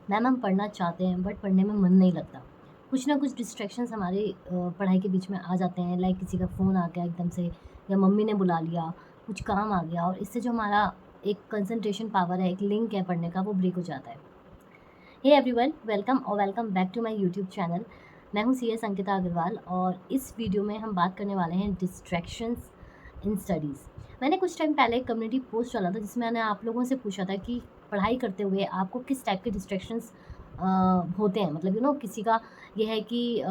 Ma'am हम पढ़ना चाहते हैं बट पढ़ने में मन नहीं लगता। कुछ ना कुछ डिस्ट्रैक्शंस हमारे पढ़ाई के बीच में आ जाते हैं, लाइक किसी का फ़ोन आ गया एकदम से, या मम्मी ने बुला लिया, कुछ काम आ गया, और इससे जो हमारा एक कंसंट्रेशन पावर है, एक लिंक है पढ़ने का, वो ब्रेक हो जाता है। Hey everyone, welcome back to my YouTube channel. मैं हूँ सीएस अंकिता अग्रवाल, और इस वीडियो में हम बात करने वाले हैं डिस्ट्रैक्शंस इन स्टडीज़। मैंने कुछ टाइम पहले एक कम्युनिटी पोस्ट डाला था जिसमें मैंने आप लोगों से पूछा था कि पढ़ाई करते हुए आपको किस टाइप के डिस्ट्रैक्शंस होते हैं। मतलब किसी का ये है कि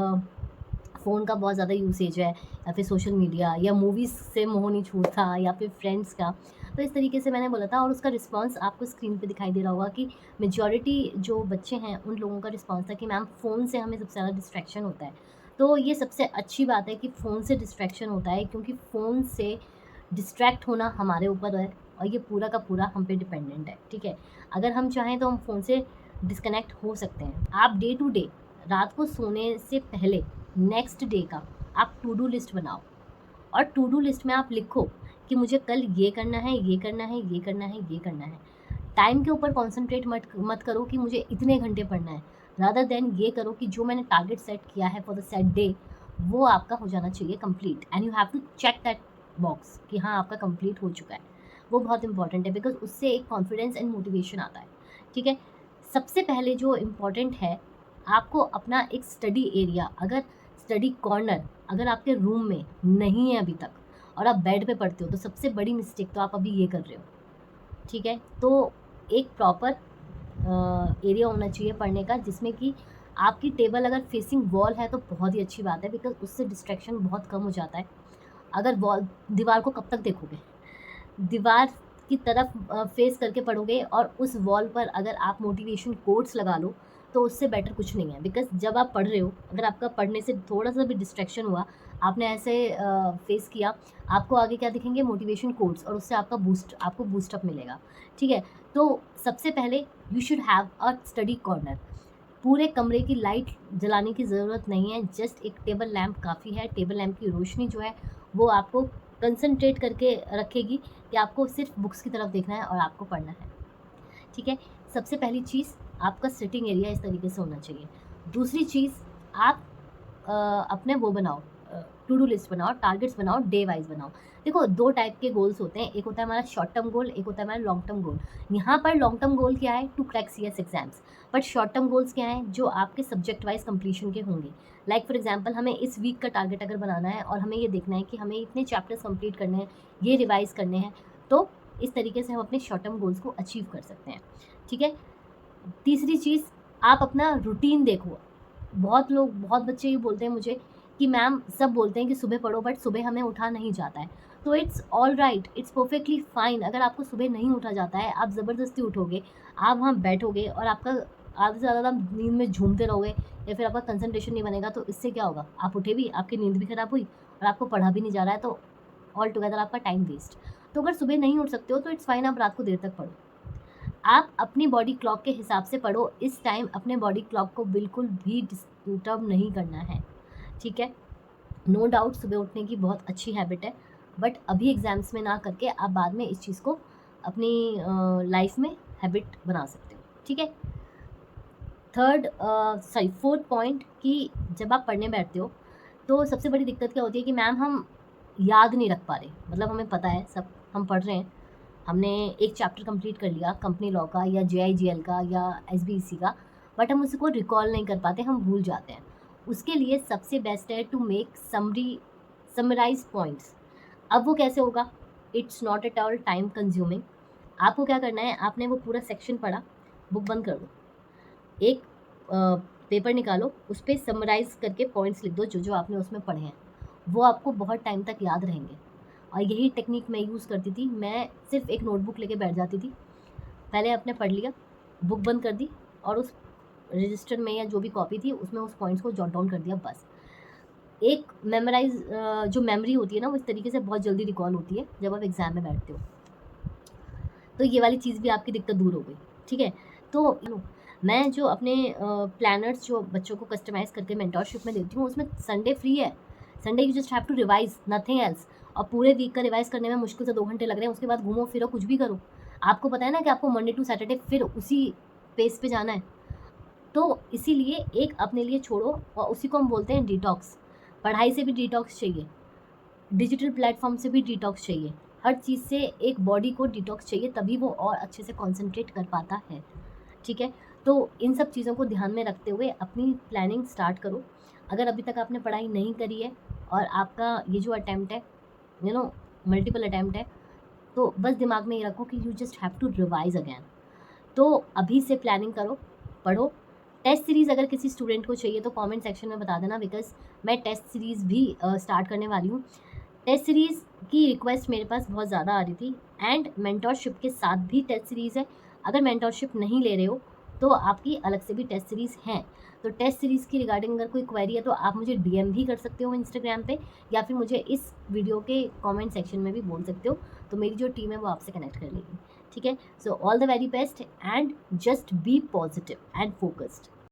फ़ोन का बहुत ज़्यादा यूसेज है, या फिर सोशल मीडिया, या मूवीज़ से मोह नहीं छूटता, या फिर फ्रेंड्स का। तो इस तरीके से मैंने बोला था, और उसका रिस्पॉन्स आपको स्क्रीन पे दिखाई दे रहा होगा कि मेजॉरिटी जो बच्चे हैं उन लोगों का रिस्पॉन्स था कि मैम फ़ोन से हमें सबसे ज़्यादा डिस्ट्रैक्शन होता है। तो ये सबसे अच्छी बात है कि फ़ोन से डिस्ट्रैक्शन होता है, क्योंकि फ़ोन से डिस्ट्रैक्ट होना हमारे ऊपर है, और ये पूरा का पूरा हम पे डिपेंडेंट है, ठीक है। अगर हम चाहें तो हम फ़ोन से डिस्कनेक्ट हो सकते हैं। आप डे टू डे रात को सोने से पहले नेक्स्ट डे का आप टू डू लिस्ट बनाओ, और टू डू लिस्ट में आप लिखो कि मुझे कल ये करना है, ये करना है, ये करना है, ये करना है। टाइम के ऊपर कॉन्सेंट्रेट मत करो कि मुझे इतने घंटे पढ़ना है। रादर देन ये करो कि जो मैंने टारगेट सेट किया है फॉर द सेट डे, वो आपका हो जाना चाहिए complete, and you have to check that box कि हाँ आपका कंप्लीट हो चुका है। वो बहुत इंपॉर्टेंट है, बिकॉज उससे एक कॉन्फिडेंस एंड मोटिवेशन आता है, ठीक है। सबसे पहले जो इम्पॉर्टेंट है, आपको अपना एक स्टडी एरिया, अगर स्टडी कॉर्नर अगर आपके रूम में नहीं है अभी तक, और आप बेड पे पढ़ते हो, तो सबसे बड़ी मिस्टेक तो आप अभी ये कर रहे हो, ठीक है। तो एक प्रॉपर एरिया होना चाहिए पढ़ने का, जिसमें कि आपकी टेबल अगर फेसिंग वॉल है तो बहुत ही अच्छी बात है, बिकॉज उससे डिस्ट्रैक्शन बहुत कम हो जाता है। अगर वॉल, दीवार को कब तक देखोगे? दीवार की तरफ फेस करके पढ़ोगे, और उस वॉल पर अगर आप मोटिवेशन कोट्स लगा लो, तो उससे बेटर कुछ नहीं है। बिकॉज जब आप पढ़ रहे हो, अगर आपका पढ़ने से थोड़ा सा भी डिस्ट्रैक्शन हुआ, आपने ऐसे फेस किया, आपको आगे क्या दिखेंगे? मोटिवेशन कोट्स, और उससे आपको बूस्टअप मिलेगा, ठीक है। तो सबसे पहले you should have a study corner. पूरे कमरे की लाइट जलाने की ज़रूरत नहीं है, जस्ट एक टेबल लैंप काफ़ी है। टेबल लैंप की रोशनी जो है वो आपको कंसंट्रेट करके रखेगी कि आपको सिर्फ बुक्स की तरफ देखना है और आपको पढ़ना है, ठीक है। सबसे पहली चीज़, आपका सिटिंग एरिया इस तरीके से होना चाहिए। दूसरी चीज़, आप अपने वो बनाओ, टू डू लिस्ट बनाओ, टारगेट्स बनाओ, डे वाइज बनाओ। देखो, दो टाइप के गोल्स होते हैं, एक होता है हमारा शॉर्ट टर्म गोल, एक होता है हमारा लॉन्ग टर्म गोल। यहाँ पर लॉन्ग टर्म गोल क्या है? To crack CS exams. But short term goals क्या हैं? जो आपके सब्जेक्ट वाइज कंप्लीशन के होंगे। लाइक फॉर एग्जाम्पल, हमें इस वीक का टारगेट अगर बनाना है, और हमें ये देखना है कि हमें इतने चैप्टर्स कंप्लीट करने हैं, ये रिवाइज करने हैं, तो इस तरीके से हम अपने शॉर्ट टर्म गोल्स को अचीव कर सकते हैं, ठीक है। तीसरी चीज़, आप अपना रूटीन देखो। बहुत बच्चे ये बोलते हैं मुझे कि मैम, सब बोलते हैं कि सुबह पढ़ो, बट सुबह हमें उठा नहीं जाता है। तो it's all right, it's perfectly fine. अगर आपको सुबह नहीं उठा जाता है, आप ज़बरदस्ती उठोगे, आप वहाँ बैठोगे, और आपका आधे से ज़्यादा नींद में झूमते रहोगे, या फिर आपका कंसंट्रेशन नहीं बनेगा, तो इससे क्या होगा? आप उठे भी, आपकी नींद भी खराब हुई, और आपको पढ़ा भी नहीं जा रहा है, तो ऑल टुगेदर आपका टाइम वेस्ट। तो अगर सुबह नहीं उठ सकते हो तो इट्स फाइन, आप रात को देर तक पढ़ो। आप अपनी बॉडी क्लॉक के हिसाब से पढ़ो। इस टाइम अपने बॉडी क्लॉक को बिल्कुल भी डिस्टर्ब नहीं करना है, ठीक है। नो डाउट सुबह उठने की बहुत अच्छी हैबिट है, बट अभी एग्ज़ाम्स में ना करके आप बाद में इस चीज़ को अपनी लाइफ में हैबिट बना सकते हो, ठीक है। फोर्थ पॉइंट, कि जब आप पढ़ने बैठते हो तो सबसे बड़ी दिक्कत क्या होती है कि मैम हम याद नहीं रख पा रहे। मतलब हमें पता है सब, हम पढ़ रहे हैं, हमने एक चैप्टर कंप्लीट कर लिया कंपनी लॉ का, या जेआईजीएल का, या एसबीईसी का, बट हम उसको रिकॉल नहीं कर पाते, हम भूल जाते हैं। उसके लिए सबसे बेस्ट है टू मेक समराइज पॉइंट्स। अब वो कैसे होगा? It's not at all time consuming. आपको क्या करना है, आपने वो पूरा सेक्शन पढ़ा, बुक बंद कर दो, एक पेपर निकालो, उस पर समराइज करके पॉइंट्स लिख दो जो जो आपने उसमें पढ़े हैं। वो आपको बहुत टाइम तक याद रहेंगे। और यही टेक्निक मैं यूज़ करती थी। मैं सिर्फ एक नोटबुक लेके बैठ जाती थी, पहले आपने पढ़ लिया, बुक बंद कर दी, और उस रजिस्टर में या जो भी कॉपी थी उसमें उस पॉइंट्स को जॉट डाउन कर दिया, बस। एक जो मेमोरी होती है ना, वो इस तरीके से बहुत जल्दी रिकॉल होती है जब आप एग्ज़ाम में बैठते हो। तो ये वाली चीज़ भी आपकी दिक्कत दूर हो गई, ठीक है। तो मैं जो अपने प्लानर्स जो बच्चों को कस्टमाइज़ करके मेंटोरशिप में देती हूँ, उसमें संडे फ्री है। Sunday you just have to revise, nothing else. और पूरे वीक का रिवाइज करने में मुश्किल से 2 घंटे लग रहे हैं, उसके बाद घूमो फिरो कुछ भी करो। आपको पता है ना कि आपको मंडे टू सैटरडे फिर उसी पेस पे जाना है। तो इसीलिए एक अपने लिए छोड़ो, और उसी को हम बोलते हैं डिटॉक्स। पढ़ाई से भी डिटॉक्स चाहिए, डिजिटल प्लेटफॉर्म से भी डिटॉक्स चाहिए, हर चीज़ से एक बॉडी को डिटॉक्स चाहिए, तभी वो और अच्छे से कॉन्सेंट्रेट कर पाता है। ठीक है, तो इन सब चीज़ों को ध्यान में रखते हुए अपनी प्लानिंग स्टार्ट करो। अगर अभी तक आपने पढ़ाई नहीं करी है और आपका ये जो अटैम्प्ट है, मल्टीपल अटैम्प्ट है, तो बस दिमाग में ये रखो कि you just have to revise again. तो अभी से प्लानिंग करो, पढ़ो। टेस्ट सीरीज़ अगर किसी स्टूडेंट को चाहिए तो कमेंट सेक्शन में बता देना, बिकॉज मैं टेस्ट सीरीज़ भी स्टार्ट करने वाली हूँ। टेस्ट सीरीज़ की रिक्वेस्ट मेरे पास बहुत ज़्यादा आ रही थी, एंड मेंटोरशिप के साथ भी टेस्ट सीरीज़ है। अगर मेंटोरशिप नहीं ले रहे हो तो आपकी अलग से भी टेस्ट सीरीज़ हैं। तो टेस्ट सीरीज़ की रिगार्डिंग अगर कोई क्वेरी है तो आप मुझे डीएम भी कर सकते हो इंस्टाग्राम पे, या फिर मुझे इस वीडियो के कमेंट सेक्शन में भी बोल सकते हो, तो मेरी जो टीम है वो आपसे कनेक्ट कर लेगी। ठीक है, so all the very best and just be positive and focused.